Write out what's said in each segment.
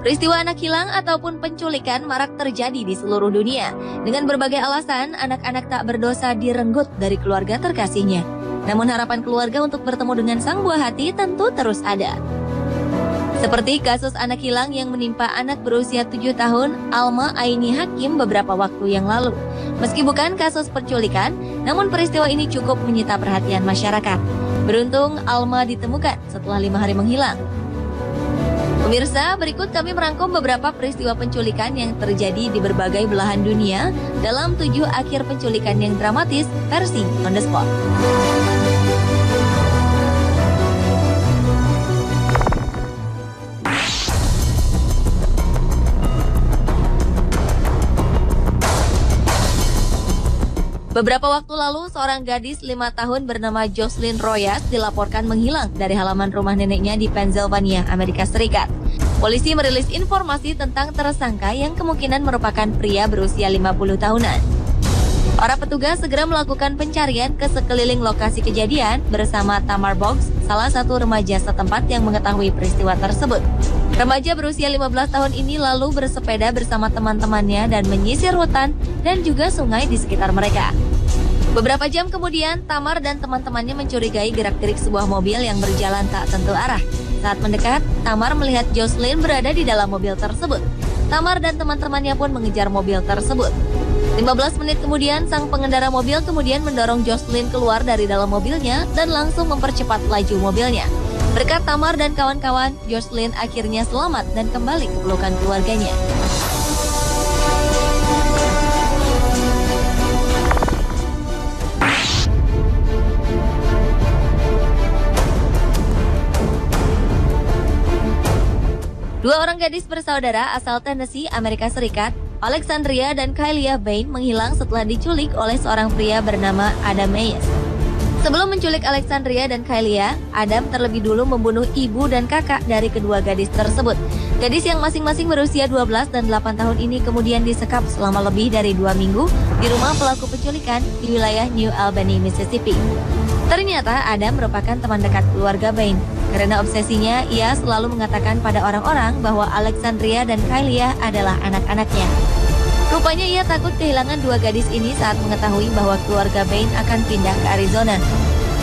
Peristiwa anak hilang ataupun penculikan marak terjadi di seluruh dunia. Dengan berbagai alasan, anak-anak tak berdosa direnggut dari keluarga terkasihnya. Namun harapan keluarga untuk bertemu dengan sang buah hati tentu terus ada. Seperti kasus anak hilang yang menimpa anak berusia 7 tahun, Alma Aini Hakim beberapa waktu yang lalu. Meski bukan kasus penculikan, namun peristiwa ini cukup menyita perhatian masyarakat. Beruntung Alma ditemukan setelah 5 hari menghilang. Pemirsa, berikut kami merangkum beberapa peristiwa penculikan yang terjadi di berbagai belahan dunia dalam 7 akhir penculikan yang dramatis versi On The Spot. Beberapa waktu lalu, seorang gadis 5 tahun bernama Jocelyn Royas dilaporkan menghilang dari halaman rumah neneknya di Pennsylvania, Amerika Serikat. Polisi merilis informasi tentang tersangka yang kemungkinan merupakan pria berusia 50 tahunan. Para petugas segera melakukan pencarian ke sekeliling lokasi kejadian bersama Tamar Boggs, salah satu remaja setempat yang mengetahui peristiwa tersebut. Remaja berusia 15 tahun ini lalu bersepeda bersama teman-temannya dan menyisir hutan dan juga sungai di sekitar mereka. Beberapa jam kemudian, Tamar dan teman-temannya mencurigai gerak-gerik sebuah mobil yang berjalan tak tentu arah. Saat mendekat, Tamar melihat Jocelyn berada di dalam mobil tersebut. Tamar dan teman-temannya pun mengejar mobil tersebut. 15 menit kemudian, sang pengendara mobil kemudian mendorong Jocelyn keluar dari dalam mobilnya dan langsung mempercepat laju mobilnya. Berkat Tamar dan kawan-kawan, Jocelyn akhirnya selamat dan kembali ke pelukan keluarganya. Dua orang gadis bersaudara asal Tennessee, Amerika Serikat, Alexandria dan Kaylia Bain menghilang setelah diculik oleh seorang pria bernama Adam Meyers. Sebelum menculik Alexandria dan Kaylia, Adam terlebih dulu membunuh ibu dan kakak dari kedua gadis tersebut. Gadis yang masing-masing berusia 12 dan 8 tahun ini kemudian disekap selama lebih dari 2 minggu di rumah pelaku penculikan di wilayah New Albany, Mississippi. Ternyata Adam merupakan teman dekat keluarga Bain. Karena obsesinya, ia selalu mengatakan pada orang-orang bahwa Alexandria dan Kaylia adalah anak-anaknya. Rupanya ia takut kehilangan dua gadis ini saat mengetahui bahwa keluarga Bain akan pindah ke Arizona.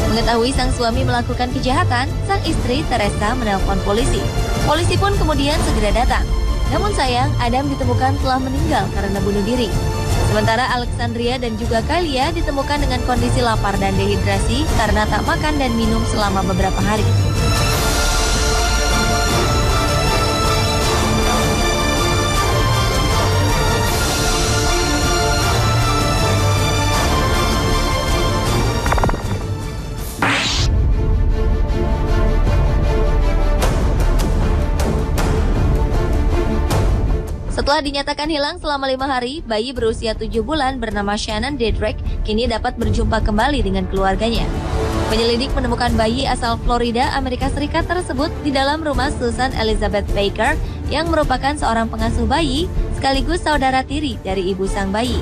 Mengetahui sang suami melakukan kejahatan, sang istri Teresa menelpon polisi. Polisi pun kemudian segera datang. Namun sayang, Adam ditemukan telah meninggal karena bunuh diri. Sementara Alexandria dan juga Kaylia ditemukan dengan kondisi lapar dan dehidrasi karena tak makan dan minum selama beberapa hari. Setelah dinyatakan hilang selama 5 hari, bayi berusia 7 bulan bernama Shannon Dedrick kini dapat berjumpa kembali dengan keluarganya. Penyelidik menemukan bayi asal Florida, Amerika Serikat tersebut di dalam rumah Susan Elizabeth Baker yang merupakan seorang pengasuh bayi sekaligus saudara tiri dari ibu sang bayi.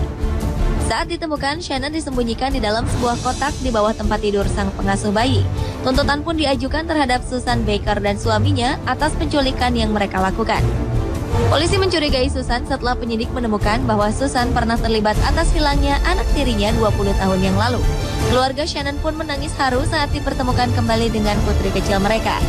Saat ditemukan, Shannon disembunyikan di dalam sebuah kotak di bawah tempat tidur sang pengasuh bayi. Tuntutan pun diajukan terhadap Susan Baker dan suaminya atas penculikan yang mereka lakukan. Polisi mencurigai Susan setelah penyidik menemukan bahwa Susan pernah terlibat atas hilangnya anak tirinya 20 tahun yang lalu. Keluarga Shannon pun menangis haru saat dipertemukan kembali dengan putri kecil mereka.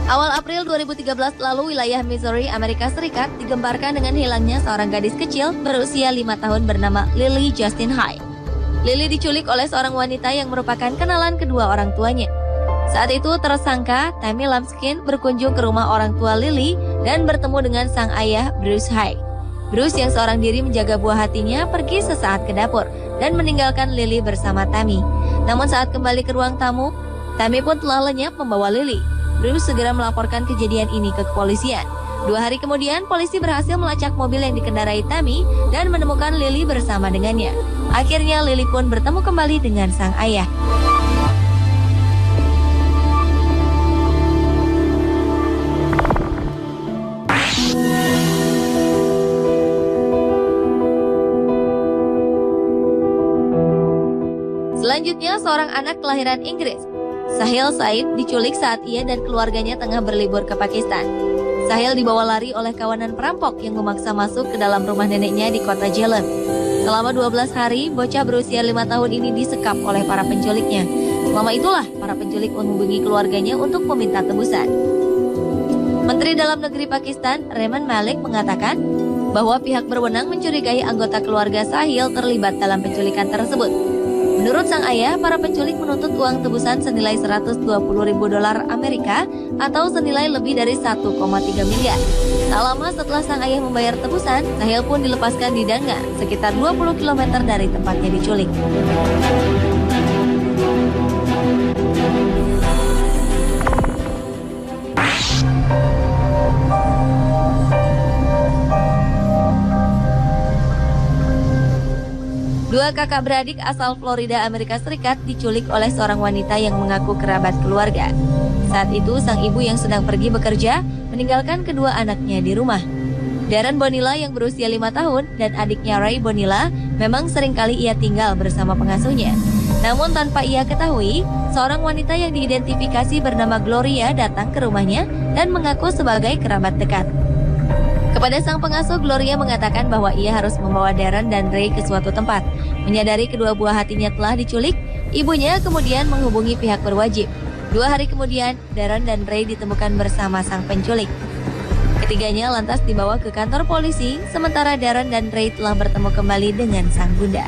Awal April 2013 lalu, wilayah Missouri, Amerika Serikat digemparkan dengan hilangnya seorang gadis kecil berusia 5 tahun bernama Lily Justine High. Lily diculik oleh seorang wanita yang merupakan kenalan kedua orang tuanya. Saat itu tersangka Tammy Lamskin berkunjung ke rumah orang tua Lily dan bertemu dengan sang ayah Bruce High. Bruce yang seorang diri menjaga buah hatinya pergi sesaat ke dapur dan meninggalkan Lily bersama Tammy. Namun saat kembali ke ruang tamu, Tammy pun telah lenyap membawa Lily. Bruce segera melaporkan kejadian ini ke kepolisian. 2 hari kemudian, polisi berhasil melacak mobil yang dikendarai Tammy dan menemukan Lily bersama dengannya. Akhirnya Lily pun bertemu kembali dengan sang ayah. Selanjutnya, seorang anak kelahiran Inggris, Sahil Said, diculik saat ia dan keluarganya tengah berlibur ke Pakistan. Sahil dibawa lari oleh kawanan perampok yang memaksa masuk ke dalam rumah neneknya di kota Jhelum. Selama 12 hari, bocah berusia 5 tahun ini disekap oleh para penculiknya. Selama itulah, para penculik menghubungi keluarganya untuk meminta tebusan. Menteri Dalam Negeri Pakistan, Rehman Malik, mengatakan bahwa pihak berwenang mencurigai anggota keluarga Sahil terlibat dalam penculikan tersebut. Menurut sang ayah, para penculik menuntut uang tebusan senilai 120 ribu dolar Amerika atau senilai lebih dari 1,3 miliar. Tak lama setelah sang ayah membayar tebusan, Sahil pun dilepaskan di Danga, sekitar 20 km dari tempatnya diculik. Dua kakak beradik asal Florida, Amerika Serikat diculik oleh seorang wanita yang mengaku kerabat keluarga. Saat itu, sang ibu yang sedang pergi bekerja meninggalkan kedua anaknya di rumah. Darren Bonilla yang berusia 5 tahun dan adiknya Ray Bonilla memang seringkali ia tinggal bersama pengasuhnya. Namun tanpa ia ketahui, seorang wanita yang diidentifikasi bernama Gloria datang ke rumahnya dan mengaku sebagai kerabat dekat. Kepada sang pengasuh, Gloria mengatakan bahwa ia harus membawa Darren dan Ray ke suatu tempat. Menyadari kedua buah hatinya telah diculik, ibunya kemudian menghubungi pihak berwajib. 2 hari kemudian, Darren dan Ray ditemukan bersama sang penculik. Ketiganya lantas dibawa ke kantor polisi, sementara Darren dan Ray telah bertemu kembali dengan sang bunda.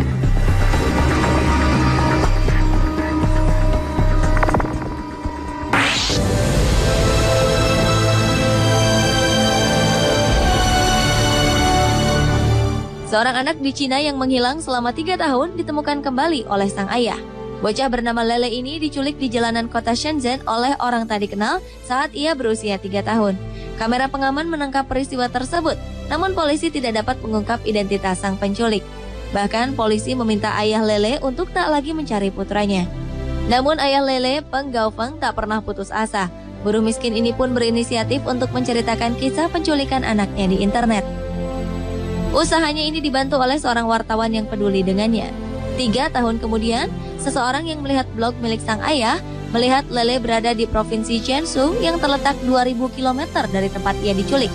Seorang anak di Cina yang menghilang selama 3 tahun ditemukan kembali oleh sang ayah. Bocah bernama Lele ini diculik di jalanan kota Shenzhen oleh orang tak dikenal saat ia berusia 3 tahun. Kamera pengaman menangkap peristiwa tersebut, namun polisi tidak dapat mengungkap identitas sang penculik. Bahkan polisi meminta ayah Lele untuk tak lagi mencari putranya. Namun ayah Lele, Peng Gaofeng, tak pernah putus asa. Buruh miskin ini pun berinisiatif untuk menceritakan kisah penculikan anaknya di internet. Usahanya ini dibantu oleh seorang wartawan yang peduli dengannya. 3 tahun kemudian, seseorang yang melihat blog milik sang ayah melihat Lele berada di provinsi Jiangsu yang terletak 2000 km dari tempat ia diculik.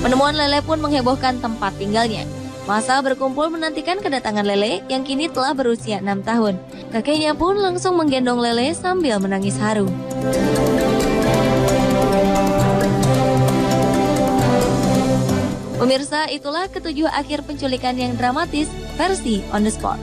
Penemuan Lele pun menghebohkan tempat tinggalnya. Massa berkumpul menantikan kedatangan Lele yang kini telah berusia 6 tahun. Kakeknya pun langsung menggendong Lele sambil menangis haru. Pemirsa, itulah ketujuh akhir penculikan yang dramatis versi On The Spot.